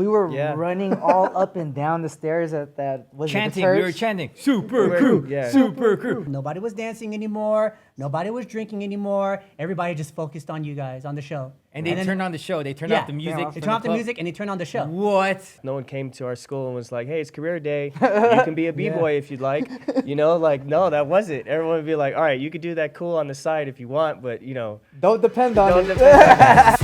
We were running all up and down the stairs at that. Chanting. We were chanting. Super Crew. Yeah. Super Crew. Nobody was dancing anymore. Nobody was drinking anymore. Everybody just focused on you guys, on the show. And they turned on the show. They turned off the music. They turned off the music and they turned on the show. What? No one came to our school and was like, hey, it's career day. You can be a b-boy if you'd like. You know, like, no, that wasn't. Everyone would be like, all right, you could do that cool on the side if you want, but, you know. Don't depend on Don't it. depend on it.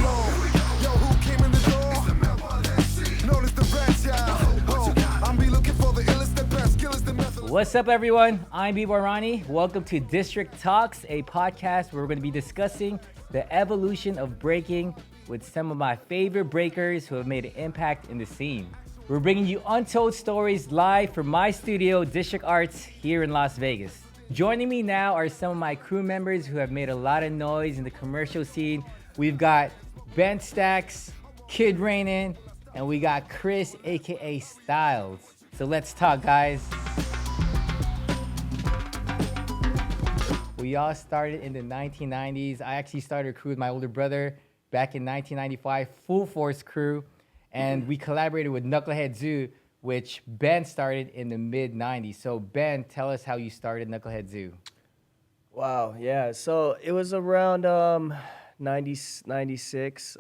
What's up, everyone? I'm B-Boy Ronnie. Welcome to DISTRCT Talks, a podcast where we're going to be discussing the evolution of breaking with some of my favorite breakers who have made an impact in the scene. We're bringing you untold stories live from my studio, DISTRCT Arts, here in Las Vegas. Joining me now are some of my crew members who have made a lot of noise in the commercial scene. We've got Ben Stacks, Kid Rainen, and we got Chris, aka Stahyl. So let's talk, guys. We all started in the 1990s. I actually started a crew with my older brother back in 1995, Full Force Crew, and we collaborated with Knucklehead Zo, which Ben started in the mid-90s. So Ben, tell us how you started Knucklehead Zo. Wow, yeah. So it was around 96,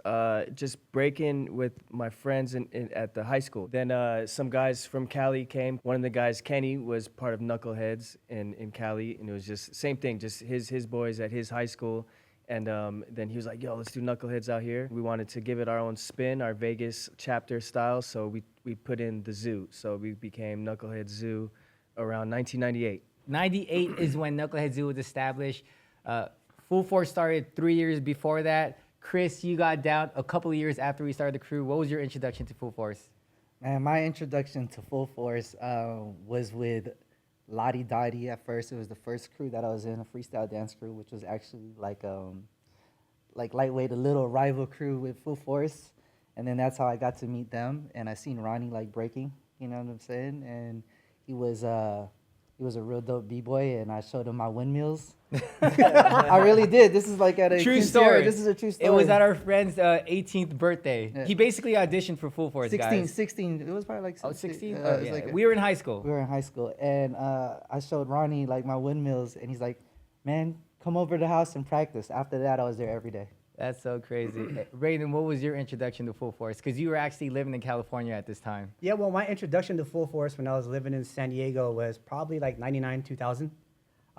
just breaking with my friends at the high school. Then some guys from Cali came. One of the guys, Kenny, was part of Knuckleheads in Cali, and it was just same thing, just his boys at his high school. And then he was like, yo, let's do Knuckleheads out here. We wanted to give it our own spin, our Vegas chapter style, so we put in the Zoo. So we became Knucklehead Zo around 1998. 98 is when Knucklehead Zo was established. Full Force started 3 years before that. Chris, you got down a couple of years after we started the crew. What was your introduction to Full Force? Man, my introduction to Full Force was with Lottie Dottie at first. It was the first crew that I was in, a freestyle dance crew, which was actually like lightweight, a little rival crew with Full Force. And then that's how I got to meet them. And I seen Ronnie like breaking, you know what I'm saying? And he was a real dope b-boy, and I showed him my windmills. I really did. This is like at a true story. This is a true story. It was at our friend's 18th birthday. Yeah. He basically auditioned for Full Force, 16, guys. 16. It was probably like 16. Oh, 16? Yeah. Like we were in high school. We were in high school, and I showed Ronnie like my windmills, and he's like, man, come over to the house and practice. After that, I was there every day. That's so crazy. Raiden, what was your introduction to Full Force? Because you were actually living in California at this time. Yeah, well, my introduction to Full Force when I was living in San Diego was probably like 99, 2000.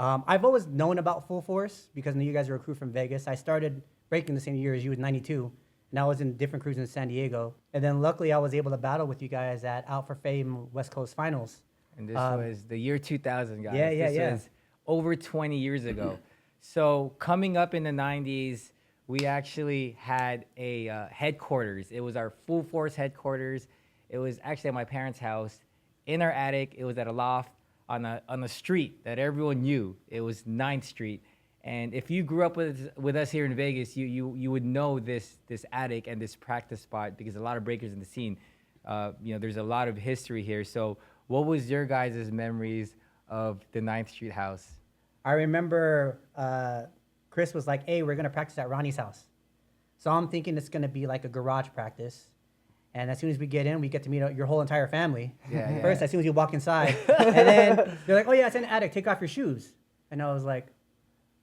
I've always known about Full Force because I knew you guys were a crew from Vegas. I started breaking the same year as you, was 92, and I was in different crews in San Diego. And then luckily I was able to battle with you guys at Out for Fame West Coast Finals. And this was the year 2000, guys. Yeah. This was over 20 years ago. So coming up in the 90s, we actually had a headquarters. It was our Full Force headquarters. It was actually at my parents' house. In our attic, it was at a loft on a street that everyone knew. It was 9th Street. And if you grew up with us here in Vegas, you would know this attic and this practice spot because a lot of breakers in the scene. There's a lot of history here. So what was your guys' memories of the 9th Street house? I remember Chris was like, hey, we're going to practice at Ronnie's house. So I'm thinking it's going to be like a garage practice. And as soon as we get in, we get to meet your whole entire family. Yeah. First, as soon as you walk inside. And then they're like, oh, yeah, it's in the attic. Take off your shoes. And I was like,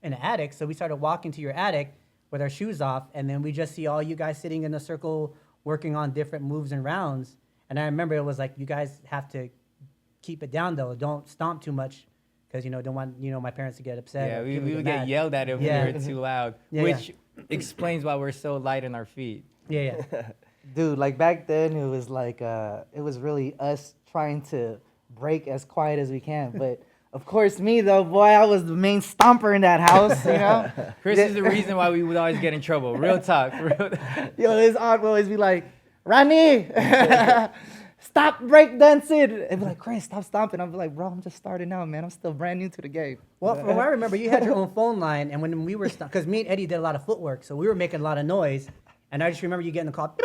in the attic? So we started walking to your attic with our shoes off. And then we just see all you guys sitting in a circle working on different moves and rounds. And I remember it was like, you guys have to keep it down, though. Don't stomp too much. Because, don't want, my parents to get upset. Yeah, we would get yelled at if we were too loud, which explains why we're so light on our feet. Yeah. Dude, like back then, it was like, it was really us trying to break as quiet as we can. But of course, me though, boy, I was the main stomper in that house, Chris is the reason why we would always get in trouble. Real talk. Yo, his aunt would always be like, Ronnie, stop breakdancing. And be like, Chris, stop stomping. I'm like, bro, I'm just starting out, man. I'm still brand new to the game. Well, from what I remember, you had your own phone line. And when we were, because me and Eddie did a lot of footwork, so we were making a lot of noise. And I just remember you getting the call.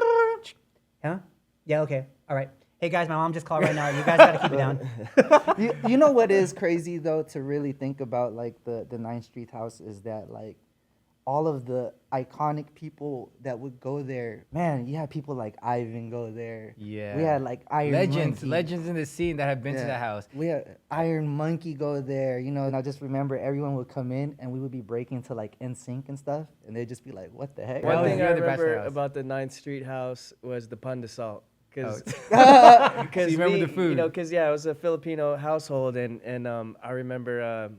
Huh? Yeah, okay. All right. Hey, guys, my mom just called right now. You guys got to keep it down. you know what is crazy, though, to really think about, like, the 9th Street house is that, like, all of the iconic people that would go there. Man, you had people like Ivan go there. Yeah. We had like Iron legends, Monkey. legends in the scene that have been to Yeah. the house. We had Iron Monkey go there, you know, and I just remember everyone would come in and we would be breaking to like NSYNC and stuff, and they'd just be like, "What the heck?" That One was thing your I other bachelor remember house. about the 9th Street house was the pan de sal. Because So you remember the food? You know, because yeah, it was a Filipino household, and I remember,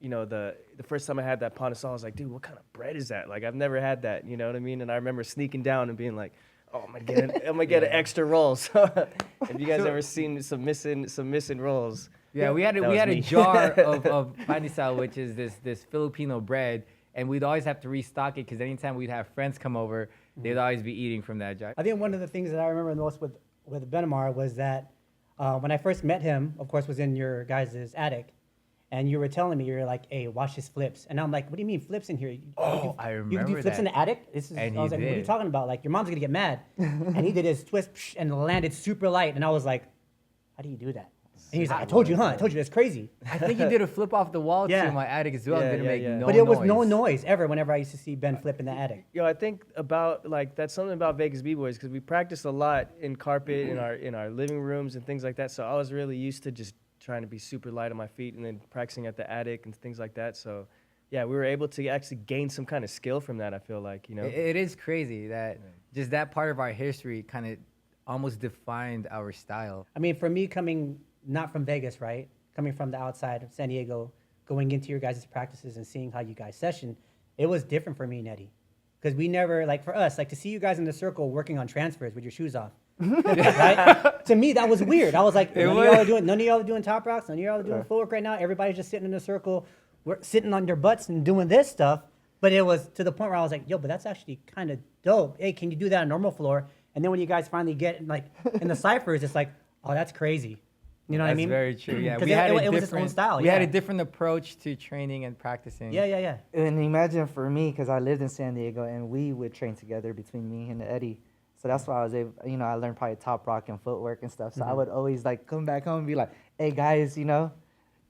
you know, the first time I had that pan de sal, I was like, dude, what kind of bread is that? Like, I've never had that, you know what I mean? And I remember sneaking down and being like, oh, I'm gonna get an extra roll. So, have you guys ever seen some missing rolls? Yeah, we had That we was had a me. jar of panisal, which is this Filipino bread, and we'd always have to restock it because anytime we'd have friends come over, they'd always be eating from that jar. I think one of the things that I remember the most with Benamar was that when I first met him, of course, was in your guys' attic, and you were telling me, you're like, hey, watch his flips. And I'm like, what do you mean flips in here? Oh, I You can remember do flips that. in the attic? This is, And I was he like, what are you did. talking about? Like, your mom's gonna get mad. And he did his twist psh, and landed super light. And I was like, how do you do that? And he's like, I told you, huh? I told you, that's crazy. I think he did a flip off the wall too Yeah. in my attic as well. Yeah, Didn't yeah, make yeah. no But it was noise. no noise ever whenever I used to see Ben flip in the attic. Yo, I think about like that's something about Vegas B-boys because we practice a lot in carpet in our living rooms and things like that. So I was really used to just trying to be super light on my feet and then practicing at the attic and things like that. So yeah, we were able to actually gain some kind of skill from that. I feel like, you know. It is crazy that just that part of our history kind of almost defined our style. I mean, for me, coming not from Vegas, right? Coming from the outside of San Diego, going into your guys' practices and seeing how you guys session, it was different for me and Eddie. Because we never, like for us, like to see you guys in the circle working on transfers with your shoes off. Right? To me, that was weird. I was like, none of y'all are doing top rocks, none of y'all are doing footwork right now. Everybody's just sitting in a circle, we're sitting on your butts and doing this stuff. But it was to the point where I was like, yo, but that's actually kind of dope. Hey, can you do that on normal floor? And then when you guys finally get like in the ciphers, it's like, oh, that's crazy. You know what I mean? That's very true. Yeah, 'Cause we had it a was its own different style, We had a yeah. different approach to training and practicing. Yeah. And imagine for me, because I lived in San Diego and we would train together between me and Eddie. So that's why I was able, you know, I learned probably top rock and footwork and stuff. So I would always like come back home and be like, hey guys, you know,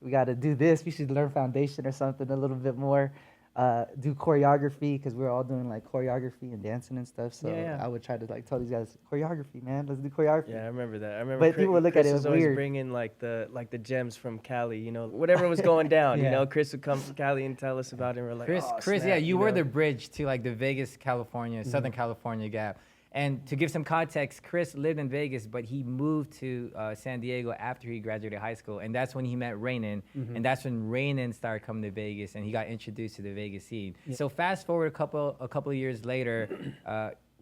we got to do this. We should learn foundation or something a little bit more. Do choreography because we were all doing like choreography and dancing and stuff. So Yeah. I would try to like tell these guys, choreography, man, let's do choreography. Yeah, I remember that. I remember. But people would look at Chris it was as always weird. bringing like the gems from Cali. You know, whatever was going down. You Yeah. know, Chris would come from Cali and tell us about it. And we're like, Chris, oh, Chris, snap, yeah, you were know? the bridge to like the Vegas, California, Southern California gap. And to give some context, Chris lived in Vegas, but he moved to San Diego after he graduated high school, and that's when he met Rainen, and that's when Rainen started coming to Vegas, and he got introduced to the Vegas scene. So fast forward a couple of years later,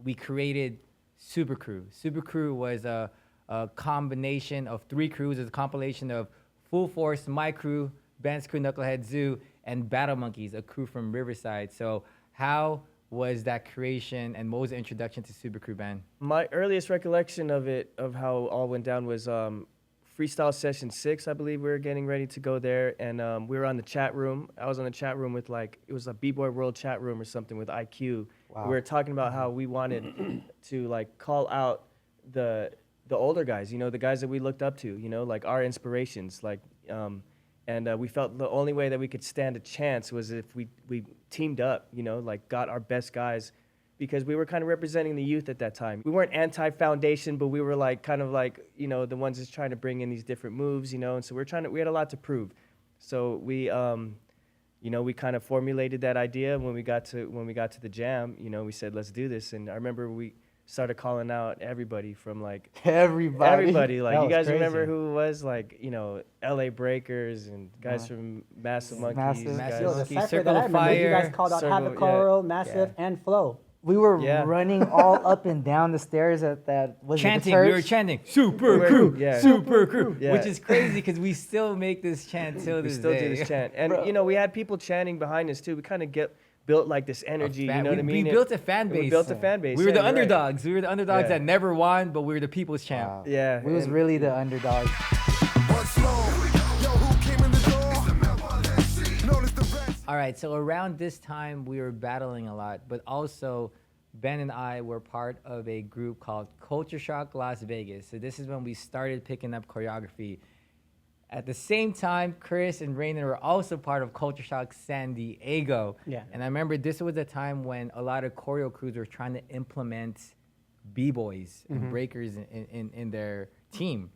we created Super Cr3w. Super Cr3w was a combination of 3 crews. It's a compilation of Full Force, my crew, Ben's crew, Knucklehead Zo, and Jabbawockeez, a crew from Riverside. So how was that creation, and what was the introduction to Super Cr3w, Ben? My earliest recollection of it, of how all went down, was freestyle session 6. I believe we were getting ready to go there, and we were on the chat room. I was on the chat room with like, it was a B-Boy World chat room or something with IQ. Wow. We were talking about how we wanted to like call out the older guys, you know, the guys that we looked up to, you know, like our inspirations, like, and we felt the only way that we could stand a chance was if we teamed up, you know, like got our best guys, because we were kind of representing the youth at that time. We weren't anti-foundation, but we were like kind of like, you know, the ones that's trying to bring in these different moves, you know, and so we had a lot to prove. So we, you know, we kind of formulated that idea when we got to the jam, you know, we said, let's do this. And I remember we started calling out everybody from like everybody. Like, That you was guys remember crazy. who it was? Like, you know, LA Breakers and guys from Massive Monkeys. Massive. Guys. Yo, the Key, cipher Circle that I of remember, you guys Fire, called out Circle, Havocoro, Massive, and Flow. We were Yeah. running all up and down the stairs at that. Was Chanting, it the we were church? chanting, Super We're- Cr3w, yeah. Super Cr3w, Yeah. which is crazy because we still make this chant till We this still day. do this chant. And, you know, we had people chanting behind us too. We kind of built like this energy, you know what I mean? We built a fan base. We built a fan base. We were yeah, the you're right. underdogs. We were the underdogs Yeah. that never won, but we were the people's champ. Wow. Yeah, We was and- really the underdogs. All right, so around this time, we were battling a lot, but also Ben and I were part of a group called Culture Shock Las Vegas. So this is when we started picking up choreography. At the same time, Chris and Rainen were also part of Culture Shock San Diego. Yeah. And I remember this was a time when a lot of choreo crews were trying to implement b-boys and breakers in their team.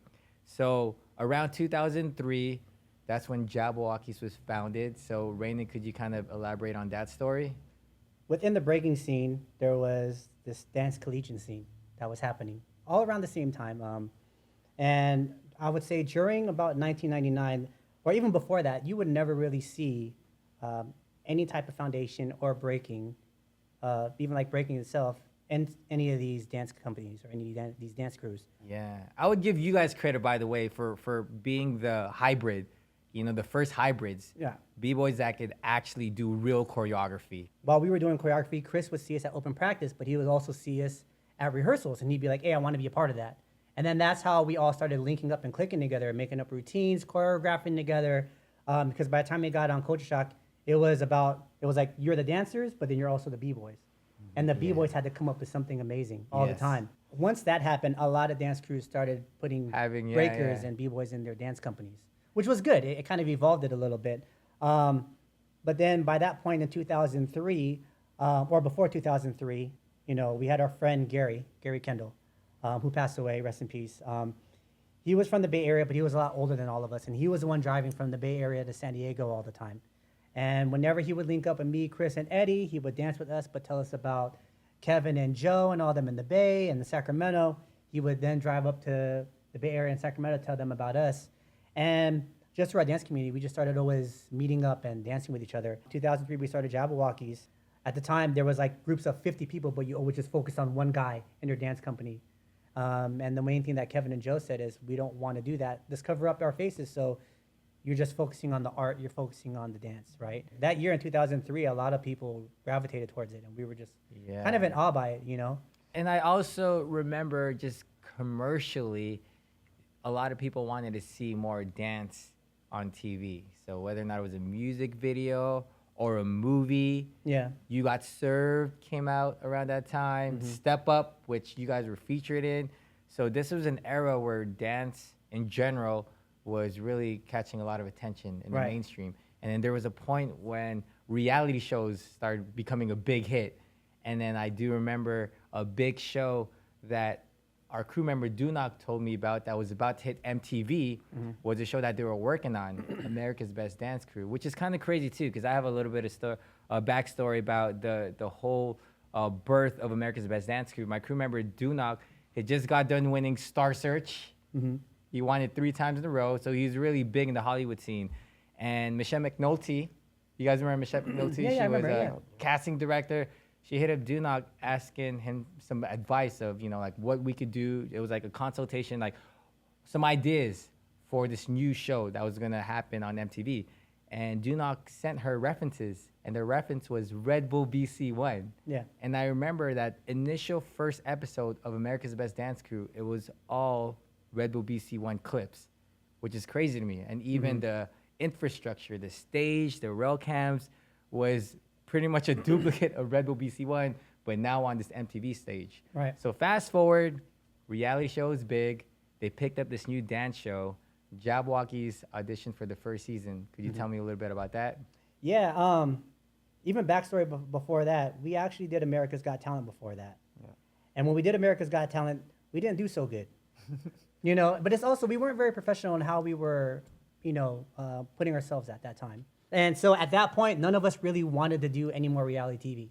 So around 2003, that's when Jabbawockeez was founded. So Rainen, could you kind of elaborate on that story? Within the breaking scene, there was this dance collegiate scene that was happening all around the same time. And I would say during about 1999, or even before that, you would never really see any type of foundation or breaking, even like breaking itself, in any of these dance companies or any of these dance crews. Yeah, I would give you guys credit, by the way, for being the hybrid, you know, the first hybrids. Yeah. B-boys that could actually do real choreography. While we were doing choreography, Chris would see us at open practice, but he would also see us at rehearsals, and he'd be like, hey, I want to be a part of that. And then that's how we all started linking up and clicking together, making up routines, choreographing together. Because by the time we got on Culture Shock, it was like you're the dancers, but then you're also the b-boys. And the b-boys had to come up with something amazing all the Yes. time. Once that happened, a lot of dance crews started putting Having, yeah, breakers yeah. and b-boys in their dance companies, which was good. It kind of evolved it a little bit. But then by that point in 2003, or before 2003, you know, we had our friend Gary Kendall, who passed away, rest in peace. He was from the Bay Area, but he was a lot older than all of us, and he was the one driving from the Bay Area to San Diego all the time. And whenever he would link up with me, Chris, and Eddie, he would dance with us, but tell us about Kevin and Joe and all them in the Bay and the Sacramento. He would then drive up to the Bay Area and Sacramento, tell them about us. And just through our dance community, we just started always meeting up and dancing with each other. 2003, we started Jabbawockeez. At the time, there was like groups of 50 people, but you always just focused on one guy in your dance company. And the main thing that Kevin and Joe said is, we don't want to do that. Let's cover up our faces, so you're just focusing on the art, you're focusing on the dance, right? That year in 2003, a lot of people gravitated towards it, and we were just kind of in awe by it, you know? And I also remember just commercially, a lot of people wanted to see more dance on TV. So whether or not it was a music video or a movie, Yeah. You Got Served came out around that time. Step Up, which you guys were featured in. So this was an era where dance in general was really catching a lot of attention in the Right. mainstream. And then there was a point when reality shows started becoming a big hit. And then I do remember a big show that our crew member Dunak told me about that was about to hit MTV was a show that they were working on, America's Best Dance Crew, which is kind of crazy too, because I have a little bit of backstory about the whole birth of America's Best Dance Crew. My crew member Dunak had just got done winning Star Search. He won it 3 times in a row, so he's really big in the Hollywood scene. And Michelle McNulty, you guys remember Michelle McNulty? Yeah, she I remember, was a yeah. casting director. She hit up Dunak asking him some advice of, you know, like what we could do. It was like a consultation, like some ideas for this new show that was gonna happen on MTV. And Dunak sent her references, and the reference was Red Bull BC1. Yeah. And I remember that initial first episode of America's Best Dance Crew, it was all Red Bull BC1 clips, which is crazy to me. And even the infrastructure, the stage, the rail cams was pretty much a duplicate of Red Bull BC1, but now on this MTV stage. Right. So fast forward, reality show is big. They picked up this new dance show. Jabbawockeez auditioned for the first season. Could you tell me a little bit about that? Yeah, even backstory before that, we actually did America's Got Talent before that. Yeah. And when we did America's Got Talent, we didn't do so good. You know, but it's also, we weren't very professional in how we were, you know, putting ourselves at that time. And so at that point, none of us really wanted to do any more reality TV.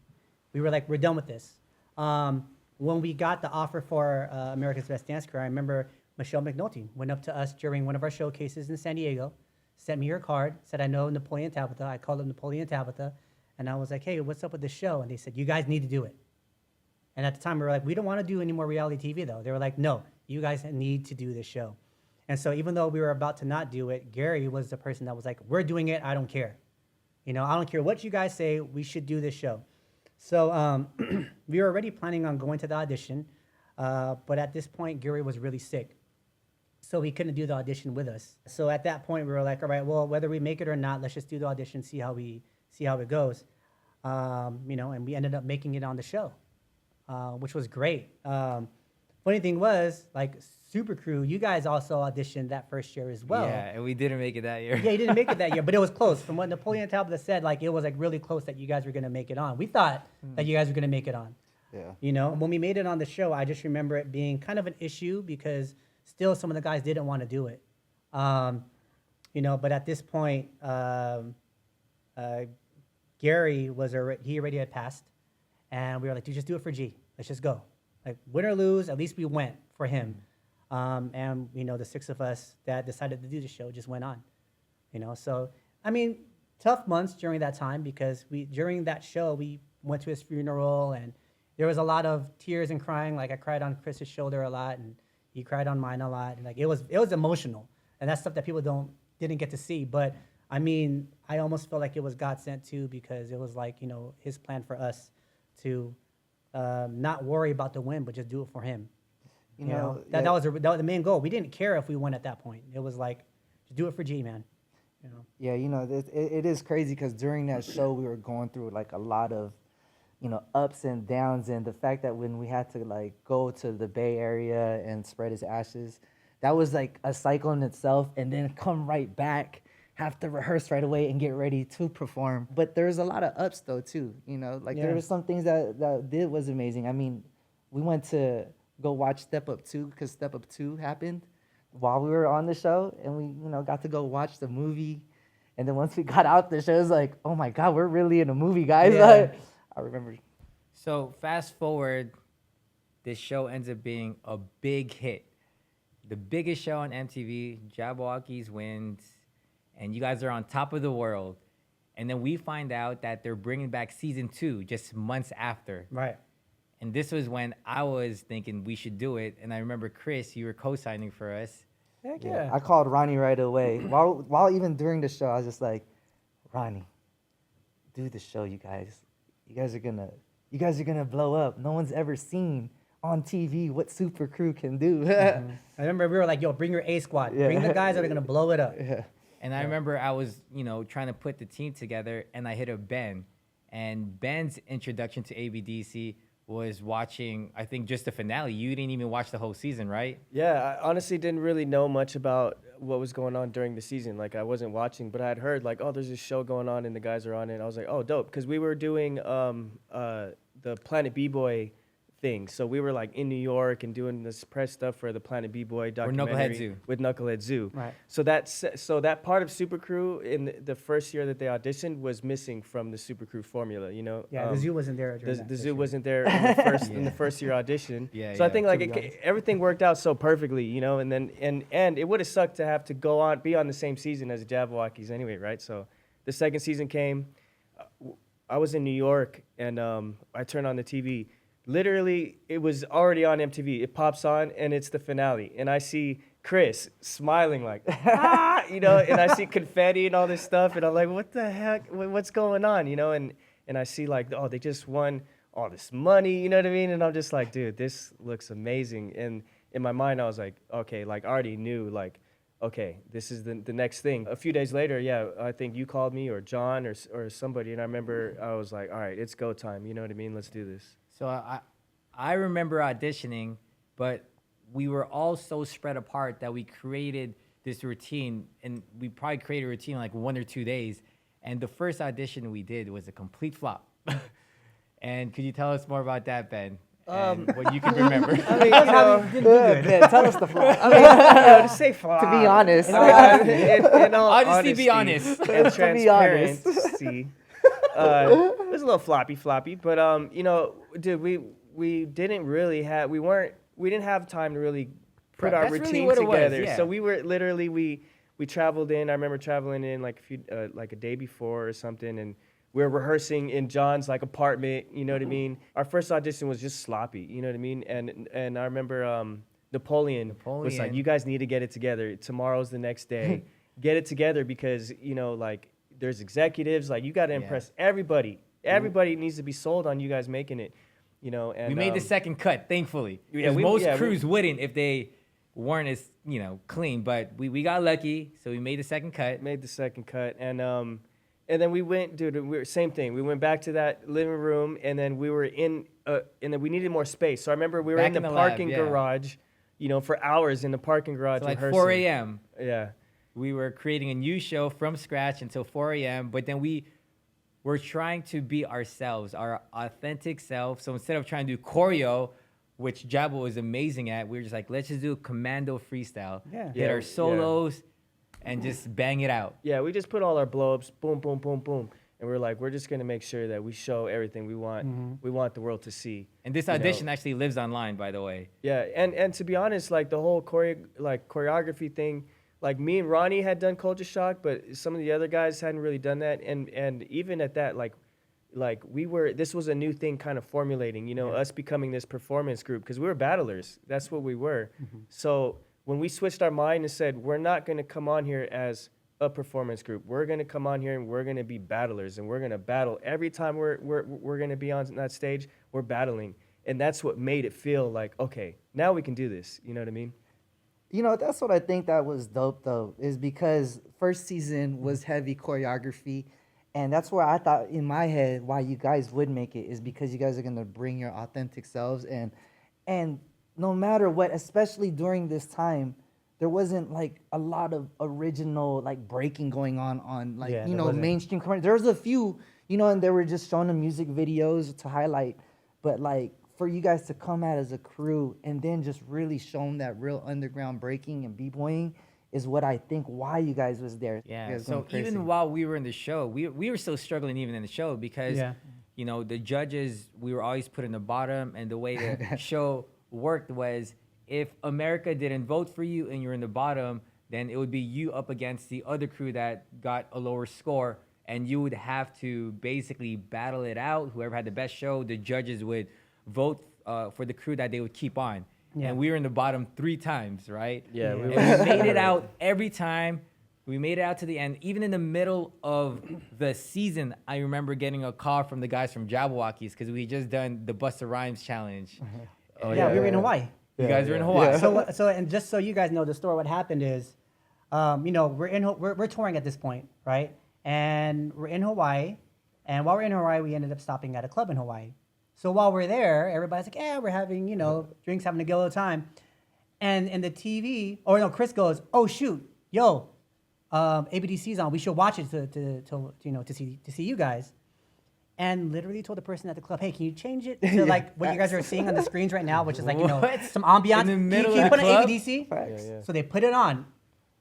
We were like, we're done with this. When we got the offer for America's Best Dance Crew, I remember Michelle McNulty went up to us during one of our showcases in San Diego, sent me her card, said, I know Napoleon Tabitha. I called him Napoleon Tabitha. And I was like, hey, what's up with this show? And they said, you guys need to do it. And at the time, we were like, we don't want to do any more reality TV, though. They were like, no, you guys need to do this show. And so even though we were about to not do it, Gary was the person that was like, we're doing it, I don't care. You know, I don't care what you guys say, we should do this show. So we were already planning on going to the audition, but at this point, Gary was really sick. So he couldn't do the audition with us. So at that point, we were like, all right, well, whether we make it or not, let's just do the audition, see how it goes. You know, and we ended up making it on the show, which was great. Funny thing was, like, Super Crew, you guys also auditioned that first year as well. Yeah, and we didn't make it that year. Yeah, you didn't make it that year, but it was close. From what Napoleon Tablet said, like it was like really close that you guys were gonna make it on. We thought that you guys were gonna make it on. Yeah. You know, when we made it on the show, I just remember it being kind of an issue because still some of the guys didn't want to do it. You know, but at this point, Gary he already had passed, and we were like, dude, just do it for G. Let's just go. Like win or lose, at least we went for him. And you know, the 6 of us that decided to do the show just went on. You know, so I mean, tough months during that time because during that show we went to his funeral and there was a lot of tears and crying. Like I cried on Chris's shoulder a lot, and he cried on mine a lot. And like it was emotional, and that's stuff that people didn't get to see. But I mean, I almost felt like it was God sent too because it was like, you know, his plan for us to not worry about the win, but just do it for him. You know, that was the main goal. We didn't care if we won at that point. It was like, just do it for G, man. You know. Yeah, you know, it is crazy because during that show we were going through like a lot of, you know, ups and downs, and the fact that when we had to like go to the Bay Area and spread his ashes, that was like a cycle in itself, and then come right back, have to rehearse right away and get ready to perform. But there's a lot of ups though too, you know, like there were some things that did was amazing. I mean, we went to go watch Step Up 2 because Step Up 2 happened while we were on the show, and we, you know, got to go watch the movie. And then once we got out the show, it was like, oh my God, we're really in a movie, guys. Yeah. Like, I remember. So fast forward, this show ends up being a big hit. The biggest show on MTV, Jabbawockeez wins, and you guys are on top of the world. And then we find out that they're bringing back season 2 just months after. Right. And this was when I was thinking we should do it. And I remember, Chris, you were co-signing for us. Heck Yeah. I called Ronnie right away. While even during the show, I was just like, Ronnie, do the show, you guys. You guys are gonna blow up. No one's ever seen on TV what Super Crew can do. I remember we were like, yo, bring your A squad. Yeah. Bring the guys that are gonna blow it up. Yeah. And I remember I was, you know, trying to put the team together, and I hit up Ben. And Ben's introduction to ABDC was watching, I think, just the finale. You didn't even watch the whole season, right? Yeah, I honestly didn't really know much about what was going on during the season. Like, I wasn't watching, but I had heard, like, oh, there's this show going on, and the guys are on it. I was like, oh, dope, because we were doing the Planet B-Boy thing. So we were, like, in New York and doing this press stuff for the Planet B-Boy documentary. Knucklehead Zo. With Knucklehead Zo. Right. So that part of Super Crew in the first year that they auditioned was missing from the Super Crew formula, you know? Yeah, the zoo wasn't there during that The this zoo year. wasn't there in the first in the first year audition. Yeah, so I think to be honest. like everything worked out so perfectly, you know. And then and it would have sucked to have to be on the same season as the Jabbawockeez anyway, right? So the second season came. I was in New York and I turned on the TV. Literally, it was already on MTV. It pops on and it's the finale, and I see Chris smiling like, ah, you know, and I see confetti and all this stuff, and I'm like, what the heck? What's going on, you know? And I see like, oh, they just won all this money, you know what I mean? And I'm just like, dude, this looks amazing. And in my mind, I was like, okay, like I already knew, like, okay, this is the next thing. A few days later, yeah, I think you called me or John or somebody, and I remember I was like, all right, it's go time, you know what I mean? Let's do this. So I remember auditioning, but we were all so spread apart that we created this routine, and we probably created a routine in like 1 or 2 days. And the first audition we did was a complete flop. And could you tell us more about that, Ben? And what you can remember? I mean, you know, Yeah, tell us the flop. I mean, you know, to say flop. To be honest. In all I'll just honesty be honest. and To be honest. transparency, it was a little floppy, but you know, dude, we didn't really have, we didn't have time to really put our That's really routine what it was, together. yeah. So we were literally we traveled in. I remember traveling in like a day before or something, and we were rehearsing in John's like apartment. You know what I mean? Our first audition was just sloppy. You know what I mean? And I remember Napoleon was like, you guys need to get it together. Tomorrow's the next day. Get it together because, you know, like there's executives, like you got to impress everybody. Everybody needs to be sold on you guys making it, you know. And We made the second cut, thankfully. Yeah, Because most crews wouldn't if they weren't as, you know, clean. But we got lucky, so we made the second cut. made the second cut, and then we went, dude. Same thing. We went back to that living room, and then we were in, and then we needed more space. So I remember we were Back in the in the lab, parking yeah. garage, you know, for hours in the parking garage So like rehearsing. 4 a.m. Yeah. We were creating a new show from scratch until 4 a.m. But then we were trying to be ourselves, our authentic self. So instead of trying to do choreo, which Jabba was amazing at, we were just like, let's just do a commando freestyle. Yeah. Hit Yeah, our solos and just bang it out. Yeah, we just put all our blow-ups, boom, boom, boom, boom. And we're like, we're just going to make sure that we show everything we want. We want the world to see. And this You know. audition actually lives online, by the way. Yeah, and to be honest, like the whole choreography thing, like me and Ronnie had done Culture Shock, but some of the other guys hadn't really done that. And even at that, like this was a new thing kind of formulating, you know, us becoming this performance group, because we were battlers. That's what we were. So when we switched our mind and said, we're not going to come on here as a performance group. We're going to come on here and we're going to be battlers, and we're going to battle. Every time we're going to be on that stage, we're battling. And that's what made it feel like, okay, now we can do this. You know what I mean? You know, that's what I think that was dope, though, is because first season was heavy choreography. And that's where I thought in my head why you guys would make it is because you guys are going to bring your authentic selves. And no matter what, especially during this time, there wasn't like a lot of original like breaking going on like, Yeah, you there know, wasn't. mainstream commercials. There was a few, you know, and they were just showing the music videos to highlight. But like for you guys to come out as a crew and then just really show them that real underground breaking and b-boying is what I think why you guys was there. You Yeah. guys So going crazy. even while we were in the show, we were still struggling even in the show because, Yeah. you know, the judges, we were always put in the bottom. And the way the show worked was if America didn't vote for you and you're in the bottom, then it would be you up against the other crew that got a lower score. And you would have to basically battle it out. Whoever had the best show, the judges would vote for the crew that they would keep on. Yeah. And we were in the bottom 3 times, right? Yeah, we we And were. we made it out every time. We made it out to the end. Even in the middle of the season, I remember getting a call from the guys from Jabbawockeez because we just done the Busta Rhymes challenge. Oh, yeah, we were in Hawaii. You guys were in Hawaii. So and just so you guys know the story, what happened is, you know, we're touring at this point, right? And we're in Hawaii, and while we're in Hawaii, we ended up stopping at a club in Hawaii. So while we're there, everybody's like, yeah, we're having, you know, drinks, having a good old time. And in the TV, or no, Chris goes, oh shoot, yo, ABDC's on. We should watch it to see you guys. And literally told the person at the club, hey, can you change it to like what you guys are seeing on the screens right now, which is like, you know, What? some ambiance. In the middle Can you of the put club? on ABDC? Facts. Yeah, yeah. So they put it on.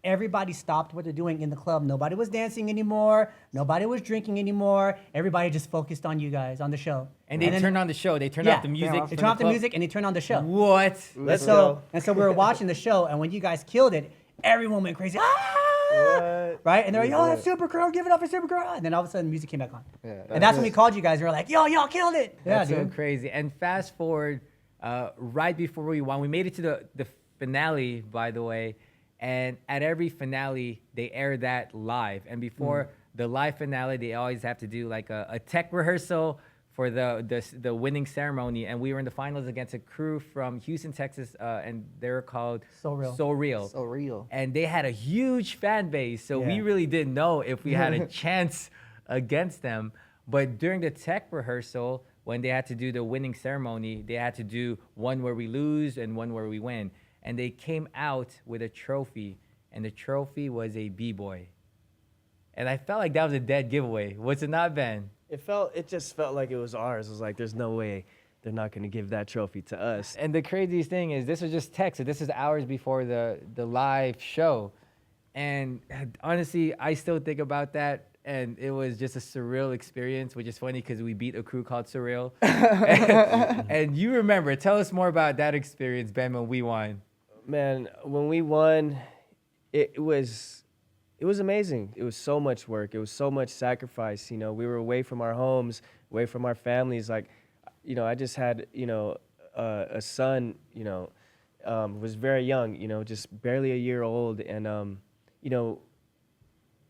Everybody stopped what they're doing in the club. Nobody was dancing anymore. Nobody was drinking anymore. Everybody just focused on you guys, on the show. And they then- turned on the show. They turned yeah, off the music. They from turned off the club. music and they turned on the show. What? Let's so, go. And so we were watching the show, and when you guys killed it, everyone went crazy. Ah! What? Right? And they're like, Yeah. yo, that's Super Cr3w, give it up for Super Cr3w. And then all of a sudden, music came back on. Yeah, And that's when we called you guys. We were like, yo, y'all killed it. Yeah, That's so dude. crazy. And fast forward, right before we won, we made it to the finale, by the way. And at every finale, they air that live. And before the live finale, they always have to do like a tech rehearsal for the winning ceremony. And we were in the finals against a crew from Houston, Texas, and they were called So Real. So Real. So real. And they had a huge fan base, so we Yeah. really didn't know if we had a chance against them. But during the tech rehearsal, when they had to do the winning ceremony, they had to do one where we lose and one where we win. And they came out with a trophy, and the trophy was a B-boy. And I felt like that was a dead giveaway. Was it not, Ben? It just felt like it was ours. It was like, there's no way they're not going to give that trophy to us. And the craziest thing is this was just tech, so this is hours before the live show. And honestly, I still think about that, and it was just a surreal experience, which is funny because we beat a crew called Surreal. and you remember, tell us more about that experience, Ben, when we won. Man, when we won, it was amazing. It was so much work. It was so much sacrifice. You know, we were away from our homes, away from our families. Like, you know, I just had, you know, a son, you know, was very young, you know, just barely a year old. And, you know,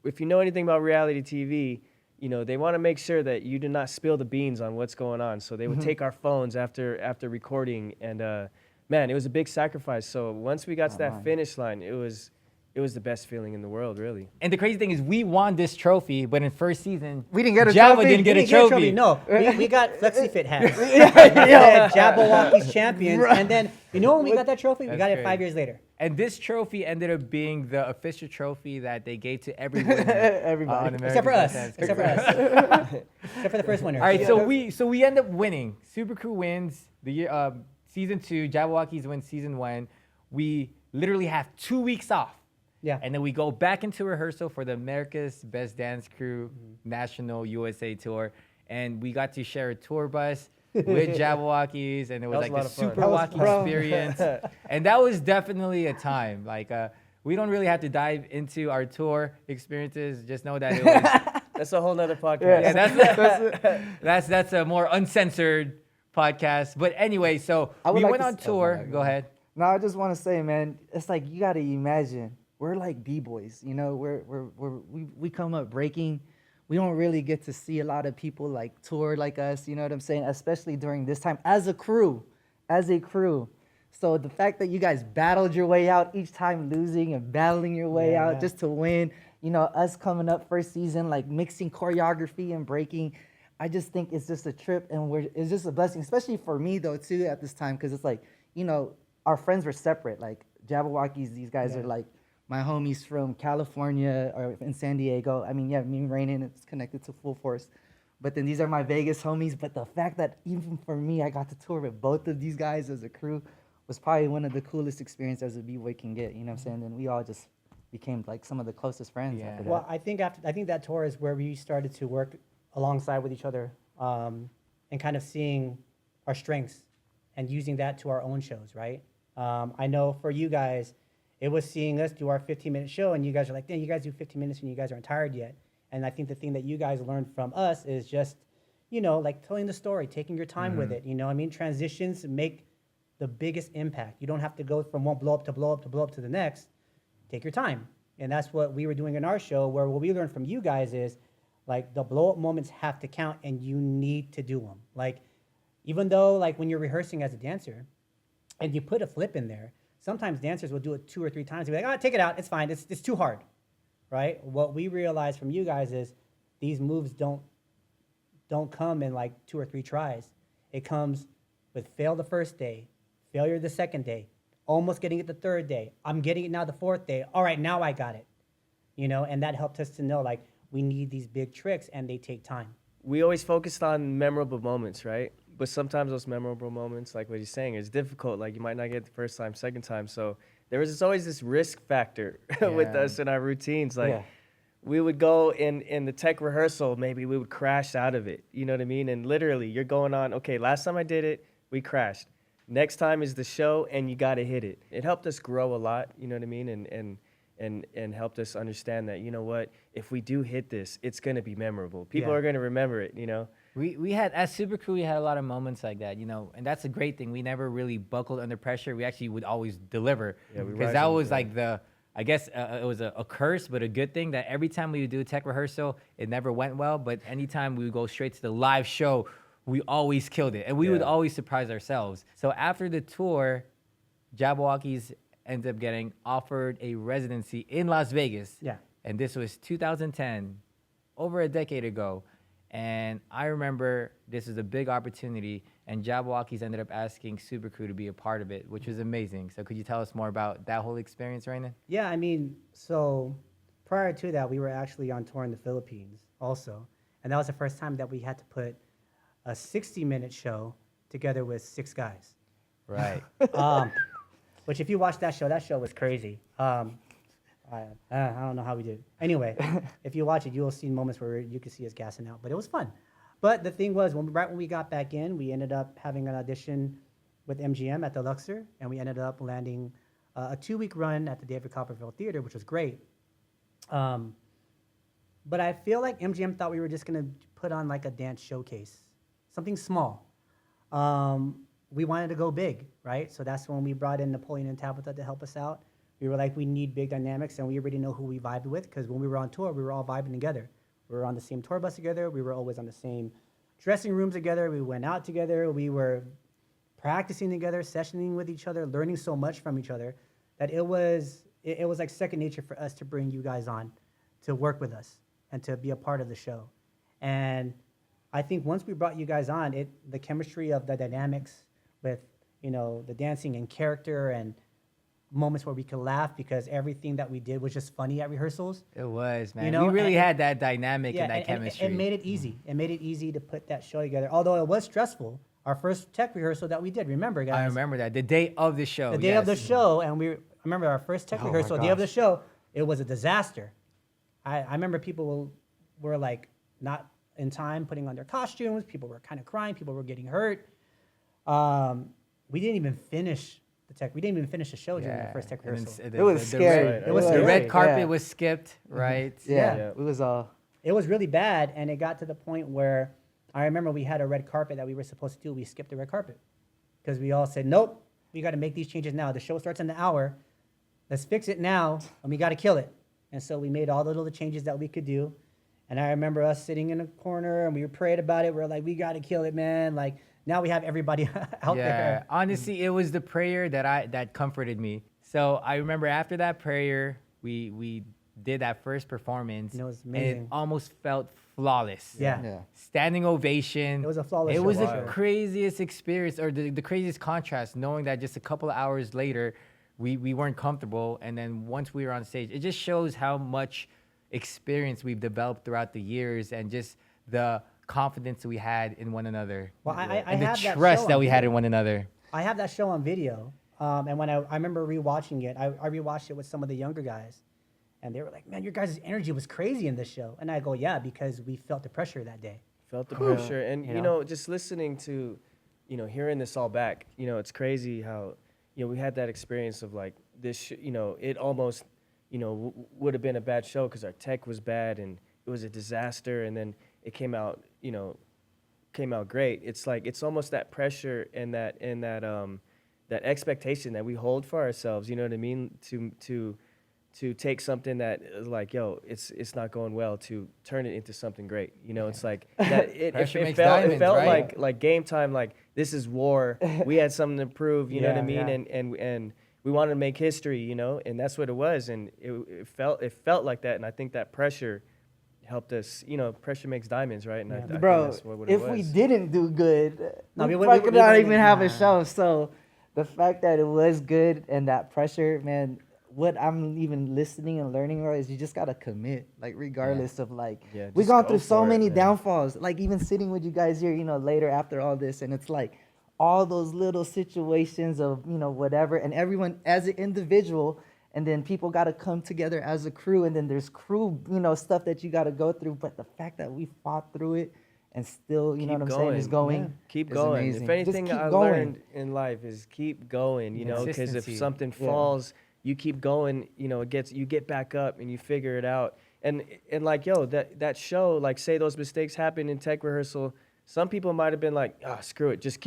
if you know anything about reality TV, you know, they want to make sure that you do not spill the beans on what's going on. So they would take our phones after recording. And, man, it was a big sacrifice. So once we got to that finish line, it was it was the best feeling in the world, really. And the crazy thing is, we won this trophy, but in first season, We didn't get a Jabba trophy. didn't get We a didn't get trophy. No, we got FlexiFit hats. Yeah, Jabbawockeez champions. And then, you know when we got that trophy? We That's got it crazy. 5 years later. And this trophy ended up being the official trophy that they gave to every winner. Everybody. on Except for America's us. Got Talent. Except for us. Except for the first winner. All right, so we end up winning. Super Crew wins the year, season 2. Jabbawockeez wins season 1. We literally have 2 weeks off. Yeah. And then we go back into rehearsal for the America's Best Dance Crew National USA Tour. And we got to share a tour bus with Jabbawockeez, and it was That was like a lot the of fun. Super That was Walkie fun. experience. And that was definitely a time. Like, we don't really have to dive into our tour experiences. Just know that it was, That's a whole nother podcast. yeah, that's a more uncensored podcast. But anyway, so I would we like went to on s- oh, tour. my bad, Go ahead. No, I just want to say, man, it's like you got to imagine we're like b-boys, you know. We come up breaking. We don't really get to see a lot of people like tour like us, you know what I'm saying? Especially during this time as a crew. So the fact that you guys battled your way out each time, losing and battling your way Yeah, out yeah. just to win, you know, us coming up first season, like mixing choreography and breaking. I just think it's just a trip, and it's just a blessing, especially for me though too at this time, because it's like, you know, our friends were separate. Like Jabbawockeez, these guys are like my homies from California or in San Diego. I mean, yeah, me and Rainen, it's connected to Full Force. But then these are my Vegas homies. But the fact that even for me, I got to tour with both of these guys as a crew was probably one of the coolest experiences a b-boy can get. You know what I'm saying? And we all just became like some of the closest friends Yeah. after that. Well, I think that tour is where we started to work alongside with each other, and kind of seeing our strengths and using that to our own shows, right? I know for you guys, it was seeing us do our 15-minute show, and you guys are like, "Damn, you guys do 15 minutes and you guys aren't tired yet." And I think the thing that you guys learned from us is just, you know, like telling the story, taking your time with it. You know, I mean, transitions make the biggest impact. You don't have to go from one blow up to blow up to blow up to the next. Take your time. And that's what we were doing in our show, where what we learned from you guys is, like, the blow up moments have to count and you need to do them. Like, even though, like, when you're rehearsing as a dancer and you put a flip in there, sometimes dancers will do it 2 or 3 times and be like, "Oh, take it out, it's fine, it's too hard," right? What we realized from you guys is these moves don't come in like 2 or 3 tries. It comes with fail the first day, failure the second day, almost getting it the third day. I'm getting it now the 4th day. All right, now I got it. You know, and that helped us to know, like, we need these big tricks and they take time. We always focused on memorable moments, right? But sometimes those memorable moments, like what he's saying, is difficult. Like, you might not get it the first time, second time. So there was always this risk factor with Yeah. us in our routines. Like, Yeah. we would go in the tech rehearsal, maybe we would crash out of it. You know what I mean? And literally, you're going on, okay, last time I did it, we crashed. Next time is the show, and you got to hit it. It helped us grow a lot, you know what I mean? And helped us understand that, you know what, if we do hit this, it's going to be memorable. People Yeah. are going to remember it, you know? We had, as Super Crew, we had a lot of moments like that, you know, and that's a great thing. We never really buckled under pressure. We actually would always deliver. Yeah, we because rise that on- was yeah. like I guess it was a curse, but a good thing that every time we would do a tech rehearsal, it never went well. But anytime we would go straight to the live show, we always killed it. And we would Yeah. always surprise ourselves. So after the tour, Jabbawockeez ended up getting offered a residency in Las Vegas. Yeah. And this was 2010, over a decade ago. And I remember this was a big opportunity, and Jabbawockeez ended up asking Super Crew to be a part of it, which was amazing. So could you tell us more about that whole experience, Rainen? Yeah, I mean, so prior to that, we were actually on tour in the Philippines also. And that was the first time that we had to put a 60-minute show together with 6 guys. Right. Which, if you watch that show was crazy. I don't know how we did. Anyway, if you watch it, you will see moments where you could see us gassing out, but it was fun. But the thing was, right when we got back in, we ended up having an audition with MGM at the Luxor, and we ended up landing a 2-week run at the David Copperfield Theater, which was great. But I feel like MGM thought we were just gonna put on like a dance showcase, something small. We wanted to go big, right? So that's when we brought in Napoleon and Tabitha to help us out. We were like, we need big dynamics, and we already know who we vibed with, because when we were on tour, we were all vibing together. We were on the same tour bus together. We were always on the same dressing rooms together. We went out together. We were practicing together, sessioning with each other, learning so much from each other that it was it was like second nature for us to bring you guys on to work with us and to be a part of the show. And I think once we brought you guys on, the chemistry of the dynamics with, you know, the dancing and character and moments where we could laugh because everything that we did was just funny at rehearsals. It was, man. You know, we really and- had that dynamic and that and chemistry. it made it easy. It made it easy to put that show together. Although it was stressful. Our first tech rehearsal that we did, remember, guys? I remember that. The day of the show. The day of the yes. show, and I remember our first tech Oh my rehearsal, the day of the gosh. show, it was a disaster. I remember people were like not in time putting on their costumes. People were kind of crying. People were getting hurt. We didn't even finish the tech. We didn't even finish the show during the first tech and then rehearsal. the- It was the scary. red- It was the scary. red carpet Yeah. was skipped, right? Yeah, Yeah. it was It was really bad, and it got to the point where I remember we had a red carpet that we were supposed to do. We skipped the red carpet because we all said, nope, we got to make these changes now. The show starts in an hour. Let's fix it now, and we got to kill it. And so we made all the little changes that we could do. And I remember us sitting in a corner, and we prayed about it. We're like, we got to kill it, man. Like, now we have everybody out Yeah, there. honestly, it was the prayer that comforted me. So I remember after that prayer, we did that first performance. And it was And amazing. it almost felt flawless. Yeah. yeah. Standing ovation. It was a flawless It show was for the sure. craziest experience, or the craziest contrast, knowing that just a couple of hours later, we weren't comfortable, and then once we were on stage, it just shows how much experience we've developed throughout the years, and just the confidence we had in one another. Well, I and the have that trust show that on we had video. in one another. I have that show on video. And when I remember rewatching it, I rewatched it with some of the younger guys. And they were like, man, your guys' energy was crazy in this show. And I go, yeah, because we felt the pressure that day. Felt the pressure. And, You you know? know, just listening to, you know, hearing this all back, you know, it's crazy how, you know, we had that experience of like this, you know, it almost, you know, would have been a bad show because our tech was bad and it was a disaster. And then it came out, you know, came out great. It's like, it's almost that pressure and that that expectation that we hold for ourselves, you know what I mean? To take something that is like, yo, it's not going well, to turn it into something great. You know, it's like that. Pressure It makes felt diamonds, right? like game time. Like this is war. We had something to prove. You know what I Yeah, mean? yeah. And we wanted to make history. You know, and that's what it was. And it felt like that. And I think that pressure helped us. You know, pressure makes diamonds, right? And I think Bro, that's what it if was. we didn't do good, No, we we fucking wouldn't not make- even have a nah. show. So the fact that it was good and that pressure, man, what I'm even listening and learning right is you just gotta commit, like regardless of like Yeah, we've just gone go through so for it, many man. downfalls. Like even sitting with you guys here, you know, later after all this, and it's like all those little situations of, you know, whatever, and everyone as an individual, and then people gotta come together as a crew, and then there's crew, you know, stuff that you gotta go through. But the fact that we fought through it and still, you know Keep what I'm saying, is going. Yeah. Keep is going. amazing. If Just anything keep I going. learned in life is keep going, you know, because if Consistency. something Yeah. falls, you keep going, you know, you get back up and you figure it out. And like, yo, that show, like say those mistakes happen in tech rehearsal, some people might have been like, ah, screw it, just,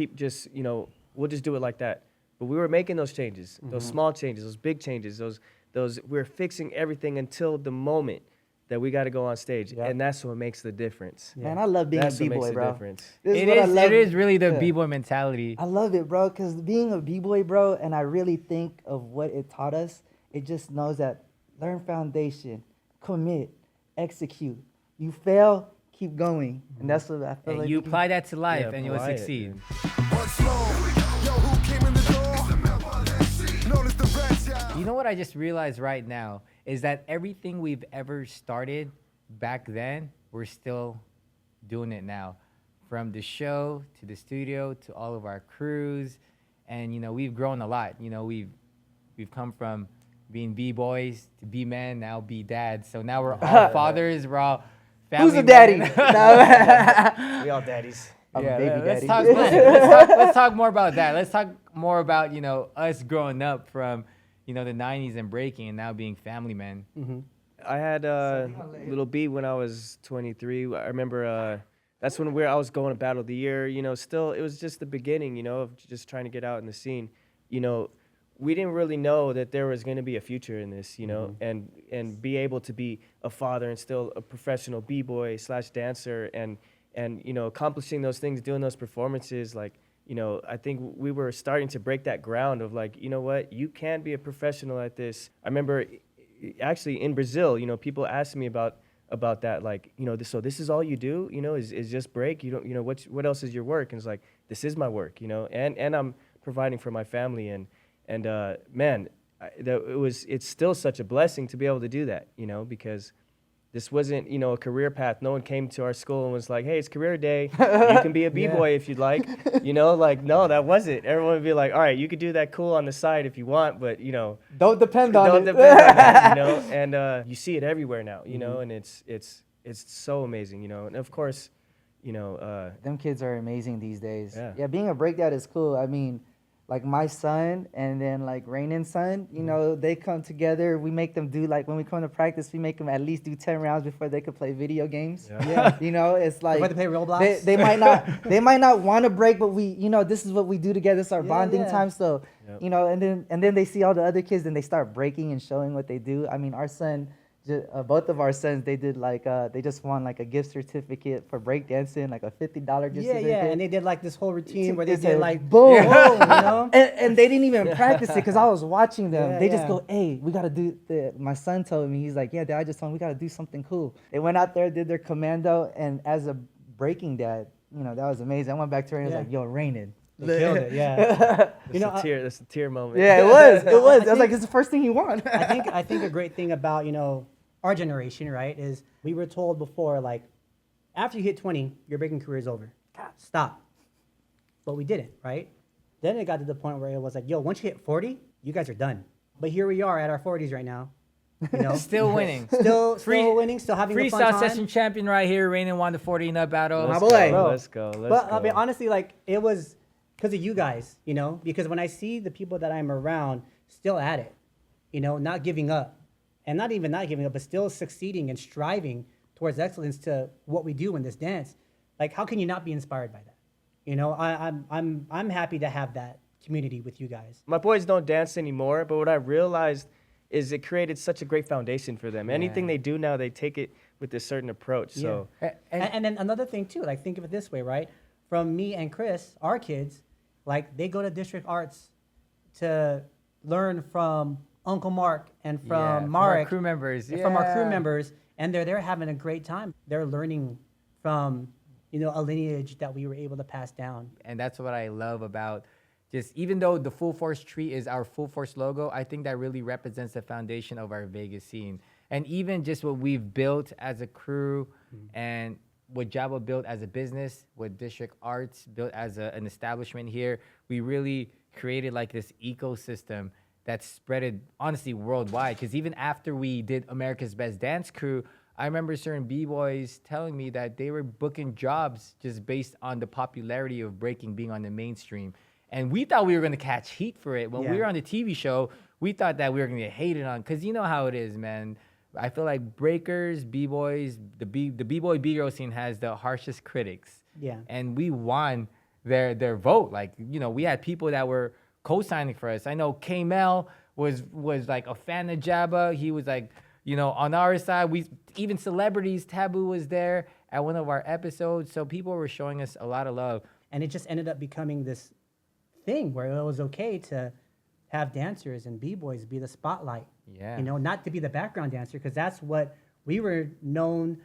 you know, we'll just do it like that. But we were making those changes, those small changes, those big changes, those we're fixing everything until the moment that we got to go on stage. Yep. And that's what makes the difference. Man, I love being That's a what makes b-boy, the bro. difference. This It what I is. love. It is really the Yeah. b-boy mentality. I love it, bro, because being a b-boy, bro, and I really think of what it taught us, it just knows that learn foundation, commit, execute. You fail, keep going. And that's what I feel And like. you apply that to life, Yeah, and you'll apply it, succeed. What's wrong? Yo, who came in the door? Notice the best, yeah. You know what I just realized right now is that everything we've ever started back then, we're still doing it now. From the show to the studio to all of our crews, and you know we've grown a lot. You know we've come from being b-boys to b-men, now b-dads. So now we're all fathers. We're all family. Who's the daddy? men. No. We all daddies. I'm Yeah, baby let's daddy. let's talk more about that. Let's talk more about, you know, us growing up from, you know, the 90s and breaking and now being family men. I had little B when I was 23. I remember that's when I was going to Battle of the Year. You know, still it was just the beginning, you know, of just trying to get out in the scene. You know, we didn't really know that there was going to be a future in this, you know, and be able to be a father and still a professional b-boy / dancer and you know accomplishing those things, doing those performances, like I think we were starting to break that ground of like, you know what, you can be a professional at this. I remember actually in Brazil, people asked me about that, like, so this is all you do, is just break. You don't, what else is your work? And it's like, this is my work, and I'm providing for my family, and man, it's still such a blessing to be able to do that, because this wasn't, a career path. No one came to our school and was like, hey, it's career day. You can be a B-boy if you'd like. Like, no, that wasn't. Everyone would be like, all right, you could do that cool on the side if you want, but, Don't depend on don't it. depend on that, And you see it everywhere now, and it's so amazing, and of course, Them kids are amazing these days. Yeah. Being a breakdad is cool. I mean, like my son and then like Rainen's son, they come together. We make them do, like, when we come to practice, we make them at least do 10 rounds before they could play video games. Yeah. It's like Before they play Roblox? they might not want to break, but we, this is what we do together. It's our bonding time. So, Yep. and then they see all the other kids and they start breaking and showing what they do. I mean, our son, both of our sons, they did like they just won like a gift certificate for breakdancing, like a $50 gift certificate. Yeah, and they did like this whole routine where they It's did a like boom. boom, And they didn't even practice it because I was watching them. Yeah, They just yeah. go, hey, we got to do my son told me, he's like, yeah, Dad, I just told him we got to do something cool. They went out there, did their commando, and as a breaking dad, that was amazing. I went back to her and was like, yo, Rainen. They killed it, yeah. That's a tear moment. Yeah, it was. It was. I was think- like, it's the first thing he won. I think a great thing about, our generation, right, is we were told before, like, after you hit 20, your breaking career is over. Stop. But we didn't, right? Then it got to the point where it was like, yo, once you hit 40, you guys are done. But here we are at our 40s right now. Still winning. Still Free- winning, still having a fun Freestyle time. session champion right here. Rainen won the 40 and up battle. My Let's boy. go, let's go. But I mean, honestly, like, it was because of you guys, because when I see the people that I'm around still at it, not giving up, and not even not giving up, but still succeeding and striving towards excellence to what we do in this dance, like, how can you not be inspired by that? I'm happy to have that community with you guys. My boys don't dance anymore, but what I realized is it created such a great foundation for them. Anything they do now, they take it with a certain approach. So And then another thing too, like, think of it this way, right? From me and Chris, our kids, like, they go to district arts to learn from Uncle Mark and from our Marek, crew members. and from our crew Yeah. members, and they're there having a great time. They're learning from, a lineage that we were able to pass down. And that's what I love about just, even though the Full Force tree is our Full Force logo, I think that really represents the foundation of our Vegas scene. And even just what we've built as a crew and what Jabba built as a business, what District Arts built as an establishment here, we really created like this ecosystem that's spreaded honestly worldwide. Because even after we did America's Best Dance Crew, I remember certain B-boys telling me that they were booking jobs just based on the popularity of breaking being on the mainstream. And we thought we were going to catch heat for it. When we Yeah. were on the TV show, we thought that we were going to get hated on. Because you know how it is, man. I feel like breakers, B-boys, the B-boy, B-girl scene has the harshest critics. Yeah. And we won their vote. Like, we had people that were co-signing for us. I know K-Mel was like a fan of Jabba. He was like, on our side, even celebrities, Taboo was there at one of our episodes. So people were showing us a lot of love. And it just ended up becoming this thing where it was okay to have dancers and B-boys be the spotlight. Yeah. Not to be the background dancer, because that's what we were known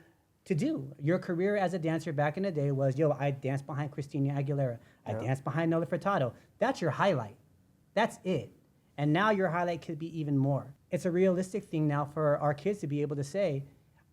to do. Your career as a dancer back in the day was, I danced behind Christina Aguilera. I danced behind Nelly Furtado. That's your highlight. That's it. And now your highlight could be even more. It's a realistic thing now for our kids to be able to say,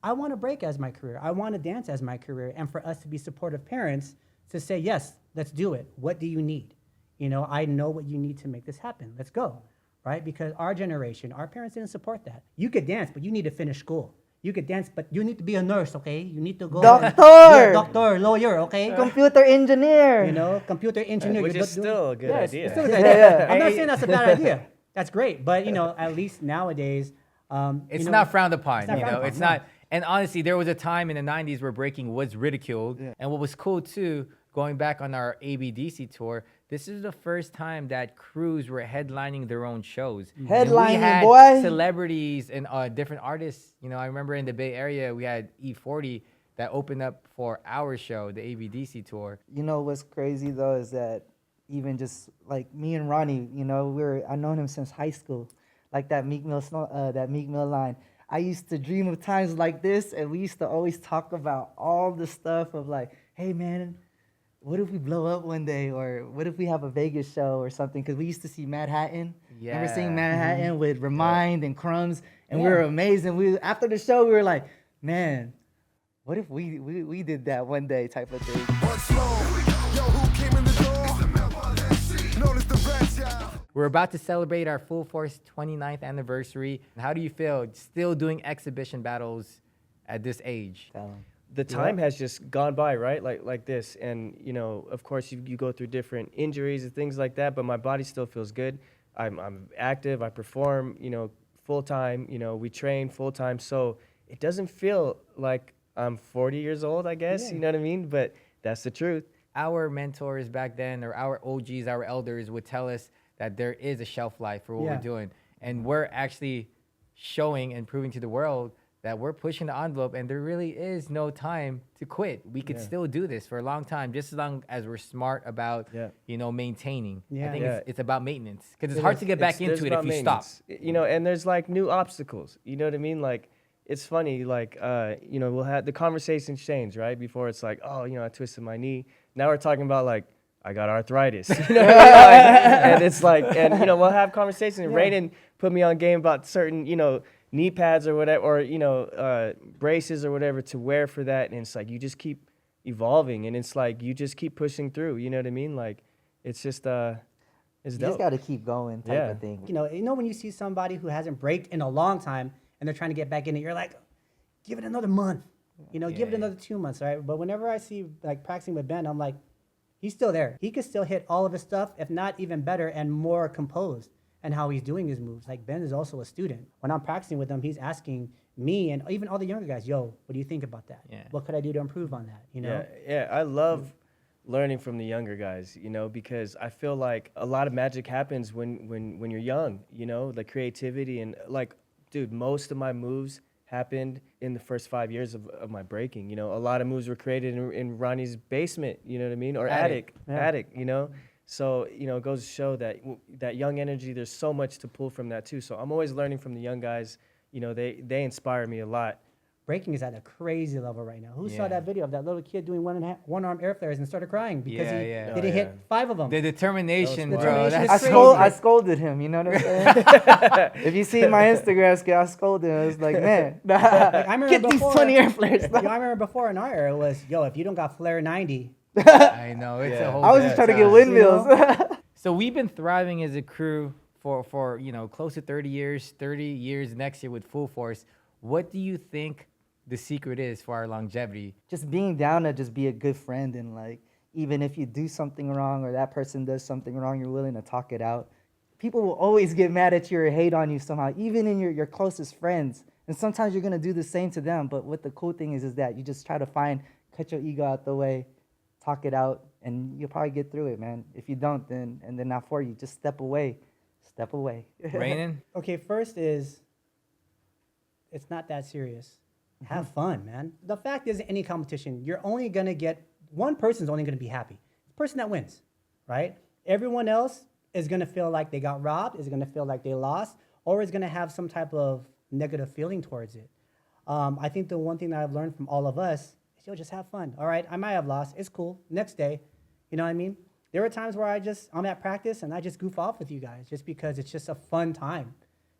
I want to break as my career. I want to dance as my career. And for us to be supportive parents to say, yes, let's do it. What do you need? I know what you need to make this happen. Let's go, right? Because our generation, our parents didn't support that. You could dance, but you need to finish school. You could dance, but you need to be a nurse, okay? You need to go. Doctor! Be a doctor, lawyer, okay? Computer engineer. Computer engineer. which You is don't- still a good Yeah, idea. it's still a good Yeah, idea. yeah. I'm not saying that's a bad idea. That's great, but at least nowadays, It's not frowned upon, it's not frowned upon, It's no. not. And honestly, there was a time in the 90s where breaking was ridiculed. Yeah. And what was cool too, going back on our ABDC tour, this is the first time that crews were headlining their own shows. And we Headlining, had boy. celebrities and different artists. I remember in the Bay Area, we had E40 that opened up for our show, the ABDC tour. What's crazy though is that even just like me and Ronnie, you know, I known him since high school, like that Meek Mill line. I used to dream of times like this, and we used to always talk about all the stuff of like, hey man, what if we blow up one day, or what if we have a Vegas show or something? Because we used to see Mad Hatton. Remember seeing Mad Hatton with Remind and Crumbs, and we were amazed. And we after the show, we were like, man, what if we did that one day, type of thing. What's wrong? Yo, who came in the door? Notice the best, yeah. We're about to celebrate our Full Force 29th anniversary. How do you feel still doing exhibition battles at this age? The time has just gone by, right? Like this. And, you know, of course, you go through different injuries and things like that, but my body still feels good. I'm active. I perform, you know, full time. You know, we train full time. So it doesn't feel like I'm 40 years old, I guess. You know what I mean? But that's the truth. Our mentors back then, or our OGs, our elders, would tell us that there is a shelf life for what we're doing. And we're actually showing and proving to the world that we're pushing the envelope, and there really is no time to quit. We could still do this for a long time, just as long as we're smart about, you know, maintaining. I think it's about maintenance, because it's hard to get back into it if you stop. You know, and there's like new obstacles. You know what I mean? Like, it's funny, like, you know, we'll have the conversations change, right? Before it's like, oh, you know, I twisted my knee. Now we're talking about like, I got arthritis. You know what I mean? And it's like, and, you know, we'll have conversations. And Rainen put me on game about certain, you know, knee pads or whatever, or, you know, braces or whatever to wear for that. And it's like, you just keep evolving, and it's like, you just keep pushing through. You know what I mean? Like, it's just, it's You dope. just got to keep going, type of thing. You know when you see somebody who hasn't braked in a long time and they're trying to get back in it, you're like, give it another month. You know, give it another 2 months, right? But whenever I see like practicing with Ben, I'm like, he's still there. He can still hit all of his stuff, if not even better and more composed, and how he's doing his moves. Like, Ben is also a student. When I'm practicing with him, he's asking me and even all the younger guys, yo, what do you think about that? What could I do to improve on that? You know? Yeah, I love learning from the younger guys, you know, because I feel like a lot of magic happens when you're young, you know, the creativity and like, dude, most of my moves happened in the first 5 years of my breaking. You know, a lot of moves were created in Ronnie's basement, you know what I mean? Or attic, you know? So, you know, it goes to show that that young energy, there's so much to pull from that too. So I'm always learning from the young guys. You know, they inspire me a lot. Breaking is at a crazy level right now. Who saw that video of that little kid doing one-arm air flares and started crying because he didn't hit 5 of them? The determination, bro. Determination That's is I scolded him, you know what I'm saying? If you see my Instagram scale, I scolded him. I was like, man, I remember get these 20 air flares. I remember before in our era it was, yo, if you don't got flare 90. I know, it's a whole I was just trying to get windmills. So we've been thriving as a crew for you know, close to 30 years next year with Full Force. What do you think the secret is for our longevity? Just being down to just be a good friend, and like, even if you do something wrong or that person does something wrong, you're willing to talk it out. People will always get mad at you or hate on you somehow, even in your closest friends. And sometimes you're gonna do the same to them. But what the cool thing is that you just try to cut your ego out the way, talk it out, and you'll probably get through it, man. If you don't, then not for you. Just step away. Step away. Rainen? Okay, first is, it's not that serious. Have fun, man. The fact is, any competition, you're only gonna get, one person's only gonna be happy. The person that wins, right? Everyone else is gonna feel like they got robbed, is gonna feel like they lost, or is gonna have some type of negative feeling towards it. I think the one thing that I've learned from all of us is, yo, just have fun. All right, I might have lost, it's cool. Next day, you know what I mean? There are times where I'm at practice and I just goof off with you guys just because it's just a fun time.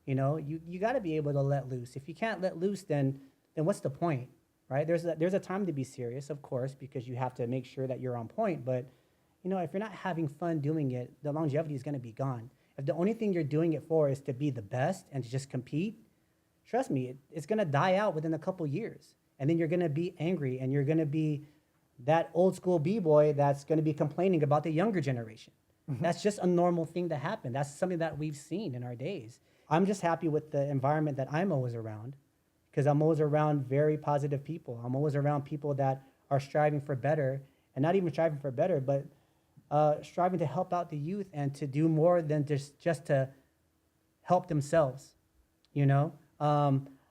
You know, you gotta be able to let loose. If you can't let loose, then what's the point, right? There's a time to be serious, of course, because you have to make sure that you're on point. But, you know, if you're not having fun doing it, the longevity is going to be gone. If the only thing you're doing it for is to be the best and to just compete, trust me, it's going to die out within a couple years. And then you're going to be angry, and you're going to be that old school B-boy that's going to be complaining about the younger generation. That's just a normal thing to happen. That's something that we've seen in our days. I'm just happy with the environment that I'm always around, because I'm always around very positive people. I'm always around people that are striving for better, and not even striving for better, but striving to help out the youth and to do more than just to help themselves, you know?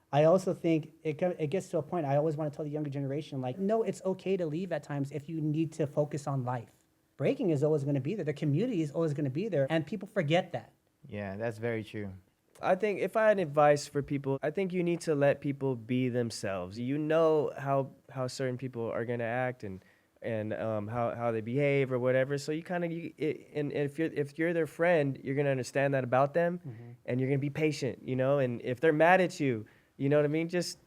I also think it gets to a point, I always want to tell the younger generation, like, no, it's okay to leave at times if you need to focus on life. breaking is always going to be there. The community is always going to be there, and people forget that. Yeah, that's very true. I think if I had advice for people, I think you need to let people be themselves. You know how certain people are gonna act and how they behave or whatever. So you kind of and if you're their friend, you're gonna understand that about them, and you're gonna be patient, you know. And if they're mad at you, you know what I mean, just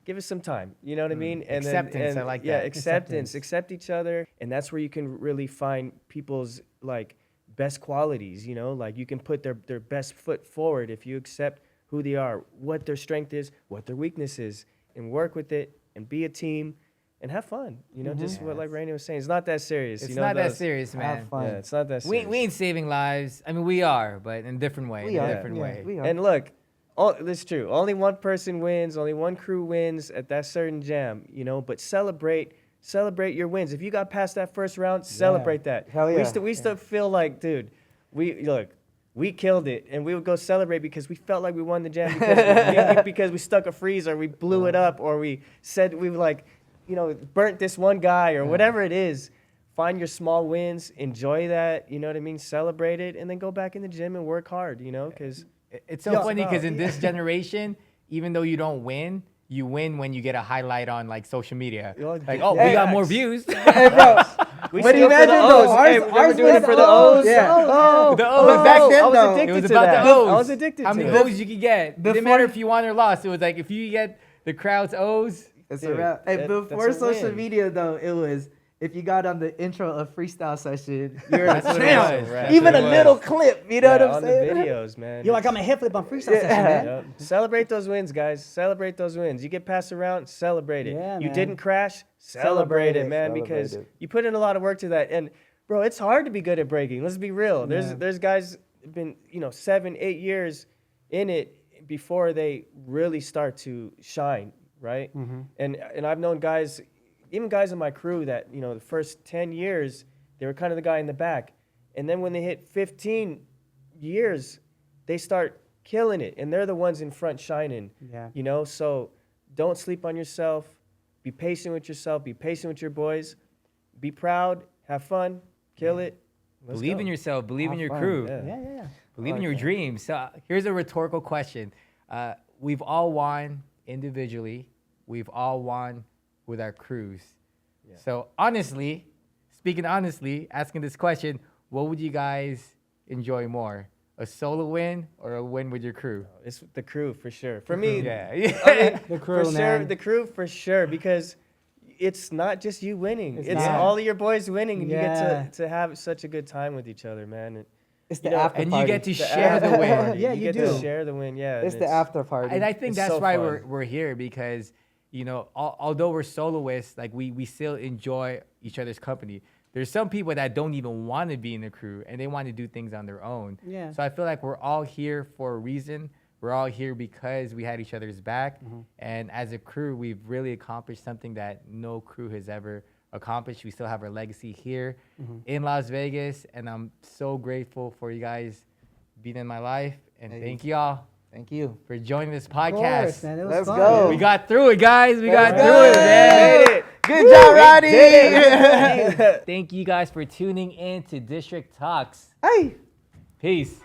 give us some time, you know what I mean. And Acceptance, I like yeah, that. acceptance, accept each other, and that's where you can really find people's like best qualities, you know, like you can put their best foot forward if you accept who they are, what their strength is, what their weakness is, and work with it and be a team and have fun, you know, just what like Rainen was saying. It's not that serious. It's you know, not that serious, man. Have fun. Yeah, it's not that We, serious. we ain't saving lives. I mean, we are, but in a different way. We in are. a different way. We are. And look, that's true. Only one person wins, only one crew wins at that certain jam, you know, but celebrate your wins. If you got past that first round, celebrate that. Hell yeah. We still feel like, dude, we killed it, and we would go celebrate because we felt like we won the jam because we stuck a freeze or we blew it up or we said we like, you know, burnt this one guy or whatever it is. Find your small wins, enjoy that, you know what I mean? Celebrate it, and then go back in the gym and work hard, you know, because It's so funny because in this generation, even though you don't win, you win when you get a highlight on like social media. Like, oh, we got more views. Hey, bro. we But still for imagine the though, O's. Hey, remember doing it for the O's? Yeah. Oh, The but O's. back then I was though, addicted It was to about that. the O's. I was addicted How to many it. O's you could get. It didn't Before- matter if you won or lost. It was like if you get the crowd's O's. it's a Dude, wrap. Hey, that's before a social win. media though, it was if you got on the intro of freestyle session, you're That's a what it champ. was. That's Even what a it little was. clip, you know what I'm on saying? the videos, man. You're like, I'm a hip flip on freestyle session, man. Yep. Celebrate those wins, guys. Celebrate those wins. You get past the round, celebrate it. Yeah, you man. didn't crash, celebrate it, man, Celebrate because it. you put in a lot of work to that. And bro, it's hard to be good at breaking. Let's be real. There's guys been 7-8 years in it before they really start to shine, right? And I've known guys, even guys in my crew that the first 10 years they were kind of the guy in the back, and then when they hit 15 years, they start killing it, and they're the ones in front shining. Yeah. So don't sleep on yourself. Be patient with yourself. Be patient with your boys. Be proud. Have fun. Kill it. Let's Believe go. in yourself. Believe in Have your fun, crew. Yeah. Yeah. Believe in your dreams. So here's a rhetorical question. We've all won individually. We've all won with our crews. So honestly, speaking honestly, asking this question, what would you guys enjoy more? A solo win or a win with your crew? It's the crew for sure. For me, Yeah. I mean, The crew, for sure, man. the crew for sure, because it's not just you winning. It's not. all of your boys winning, and you Yeah. get to have such a good time with each other, man. And, It's the You know, after and party. you get to the share the after win. party. Yeah, you you get to do. share the win. Yeah, It's the after party. And I think It's that's so why fun. we're here because, although we're soloists, like we still enjoy each other's company. There's some people that don't even want to be in the crew and they want to do things on their own. Yeah. So I feel like we're all here for a reason. We're all here because we had each other's back. And as a crew, we've really accomplished something that no crew has ever accomplished. We still have our legacy here in Las Vegas. And I'm so grateful for you guys being in my life. And Hey. thank y'all Thank you. for joining this Of podcast. course, man. It was Let's fun. go. We got through it, guys. We got Let's through go. it, man. Made it. Good job, Ronnie. Thank you guys for tuning in to District Talks. Hey. Peace.